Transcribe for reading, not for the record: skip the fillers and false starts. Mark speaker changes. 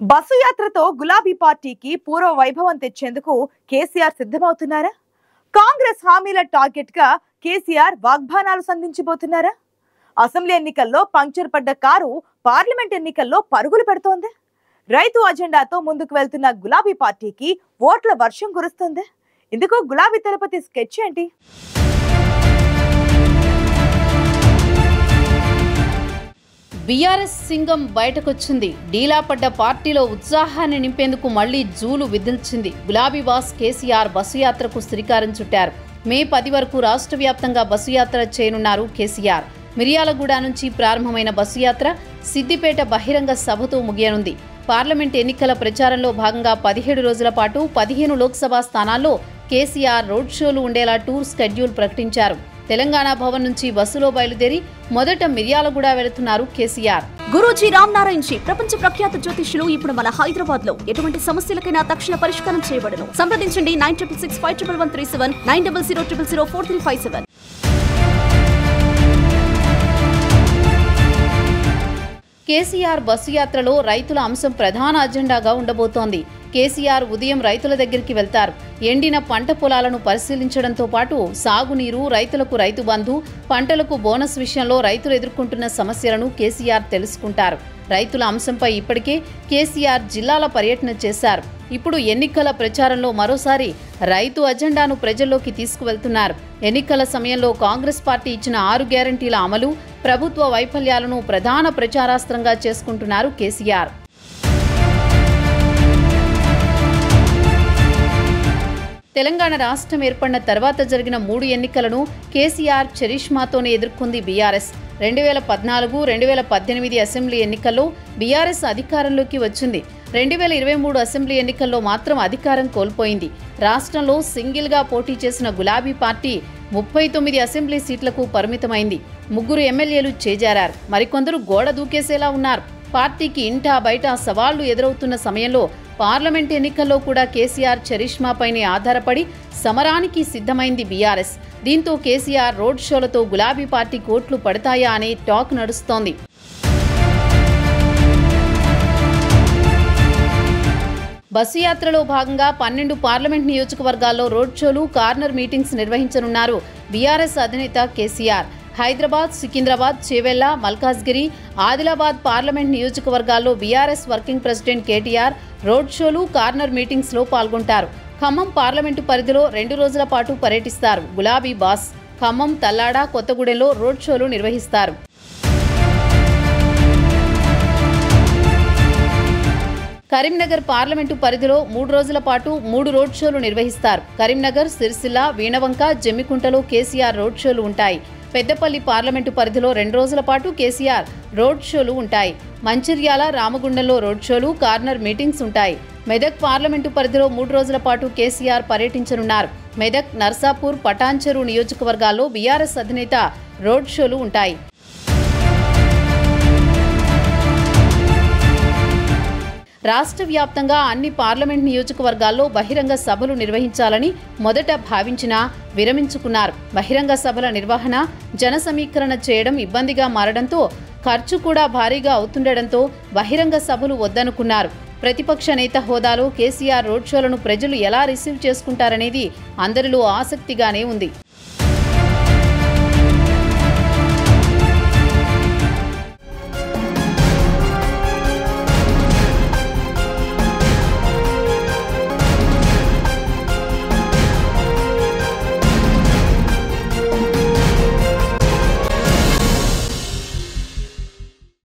Speaker 1: Bus యాత్రతో గులాబీ పార్టీకి పూర్వ వైభవం తెచ్చేందుకు కేసీఆర్ సిద్ధమవుతున్నారా? కాంగ్రెస్ హామీల టార్గెట్ గా కేసీఆర్ వాగ్బానాలు సంధించబోతున్నారా? అసెంబ్లీ ఎన్నికల్లో పంక్చర్ పడ్డ కారు పార్లమెంట్ ఎన్నికల్లో పరుగులు పెడుతోంది. రైతు అజెండాతో ముందుకు వెళ్తున్న గులాబీ పార్టీకి ఓట్ల వర్షం కురుస్తుంది. ఇందుకు గులాబీ తిరుపతి స్కెచ్ ఏంటి?
Speaker 2: బీఆర్ఎస్ సింగం బయటకొచ్చింది. డీలా పడ్డ పార్టీలో ఉత్సాహాన్ని నింపేందుకు మళ్లీ జూలు విదిల్చింది. గులాబీ బాస్ కేసీఆర్ బస్సు యాత్రకు శ్రీకారం చుట్టారు. మే 10 వరకు రాష్ట్ర వ్యాప్తంగా బస్సు యాత్ర చేయనున్నారు కేసీఆర్. మిర్యాలగూడ నుంచి ప్రారంభమైన బస్సు యాత్ర సిద్దిపేట బహిరంగ సభతో ముగియనుంది. పార్లమెంట్ ఎన్నికల ప్రచారంలో భాగంగా 17 రోజుల పాటు 15 లోక్సభ స్థానాల్లో కేసీఆర్ రోడ్ షోలు ఉండేలా టూర్ షెడ్యూల్ ప్రకటించారు. తెలంగాణ భవన్ నుంచి బస్సులో బయలుదేరి మొదట మిర్యాలగూడ వెళుతున్నారు కేసీఆర్.
Speaker 3: గురూజీ రామనారాయణ్ జీ ప్రపంచ ప్రఖ్యాత జ్యోతిష్యులు ఇప్పుడు మన హైదరాబాద్ లో ఎటువంటి సమస్యలకైనా తక్షణ పరిష్కారం చేయబడును. సంప్రదించండి 96651137 9000004357.
Speaker 2: కేసీఆర్ బస్సు యాత్రలో రైతుల అంశం ప్రధాన అజెండాగా ఉండబోతోంది. కేసీఆర్ ఉదయం రైతుల దగ్గరికి వెళ్తారు. ఎండిన పంట పొలాలను పరిశీలించడంతో పాటు సాగునీరు, రైతులకు రైతు బంధు, పంటలకు బోనస్ విషయంలో రైతులు ఎదుర్కొంటున్న సమస్యలను కేసీఆర్ తెలుసుకుంటారు. రైతుల అంశంపై ఇప్పటికే కేసీఆర్ జిల్లాల పర్యటన చేశారు. ఇప్పుడు ఎన్నికల ప్రచారంలో మరోసారి రైతు అజెండాను ప్రజల్లోకి తీసుకువెళ్తున్నారు. ఎన్నికల సమయంలో కాంగ్రెస్ పార్టీ ఇచ్చిన 6 గ్యారంటీల అమలు, ప్రభుత్వ వైఫల్యాలను ప్రధాన ప్రచారాస్త్రంగా చేసుకుంటున్నారు కేసీఆర్. తెలంగాణ రాష్ట్రం ఏర్పడిన తర్వాత జరిగిన 3 ఎన్నికలను కేసీఆర్ చరిష్మాతోనే ఎదుర్కొంది బీఆర్ఎస్. 2014, 2018 అసెంబ్లీ ఎన్నికల్లో బీఆర్ఎస్ అధికారంలోకి వచ్చింది. 2023 అసెంబ్లీ ఎన్నికల్లో మాత్రం అధికారం కోల్పోయింది. రాష్ట్రంలో సింగిల్గా పోటీ చేసిన గులాబీ పార్టీ 39 అసెంబ్లీ సీట్లకు పరిమితమైంది. 3 ఎమ్మెల్యేలు చేజారారు. మరికొందరు గోడ దూకేసేలా ఉన్నారు. పార్టీకి ఇంటా బయట సవాళ్లు ఎదురవుతున్న సమయంలో పార్లమెంట్ ఎన్నికల్లో కూడా కేసీఆర్ చరిష్మాపైనే ఆధారపడి సమరానికి సిద్ధమైంది బీఆర్ఎస్. దీంతో కేసీఆర్ రోడ్ షోలతో గులాబీ పార్టీ కోట్లు పడతాయా అనే టాక్ నడుస్తోంది. బస్సు యాత్రలో భాగంగా 12 పార్లమెంట్ నియోజకవర్గాల్లో రోడ్ షోలు, కార్నర్ మీటింగ్స్ నిర్వహించనున్నారు బీఆర్ఎస్ అధినేత కేసీఆర్. హైదరాబాద్, సికింద్రాబాద్, చేవెళ్ల, మల్కాజ్గిరి, ఆదిలాబాద్ పార్లమెంట్ నియోజకవర్గాల్లో BRS working president KTR road షోలు, కార్నర్ మీటింగ్స్లో పాల్గొంటారు. ఖమ్మం పార్లమెంటు పరిధిలో 2 రోజుల పాటు పర్యటిస్తారు గులాబీ బాస్. ఖమ్మం, తల్లాడ, కొత్తగూడెంలో రోడ్ షోలు నిర్వహిస్తారు. కరీంనగర్ పార్లమెంటు పరిధిలో 3 రోజుల పాటు 3 రోడ్ షోలు నిర్వహిస్తారు. కరీంనగర్, సిరిసిల్ల, వీణవంక, జమ్మికుంటలో కేసీఆర్ రోడ్ షోలు ఉంటాయి. పెద్దపల్లి పార్లమెంటు పరిధిలో 2 రోజుల పాటు కేసీఆర్ రోడ్ షోలు ఉంటాయి. మంచిర్యాల, రామగుండంలో రోడ్ షోలు, కార్నర్ మీటింగ్స్ ఉంటాయి. మెదక్ పార్లమెంటు పరిధిలో 3 రోజుల పాటు కేసీఆర్ పర్యటించనున్నారు. మెదక్, నర్సాపూర్, పటాన్చెరు నియోజకవర్గాల్లో బీఆర్ఎస్ అధినేత రోడ్ షోలు ఉంటాయి. రాష్ట్ర వ్యాప్తంగా అన్ని పార్లమెంట్ నియోజకవర్గాల్లో బహిరంగ సభలు నిర్వహించాలని మొదట భావించినా విరమించుకున్నారు. బహిరంగ సభల నిర్వహణ, జన సమీకరణ చేయడం ఇబ్బందిగా మారడంతో, ఖర్చు కూడా భారీగా అవుతుండటంతో బహిరంగ సభలు వద్దనుకున్నారు. ప్రతిపక్ష నేత హోదాలో కేసీఆర్ రోడ్ షోలను ప్రజలు ఎలా రిసీవ్ చేసుకుంటారనేది అందరిలో ఆసక్తిగానే ఉంది.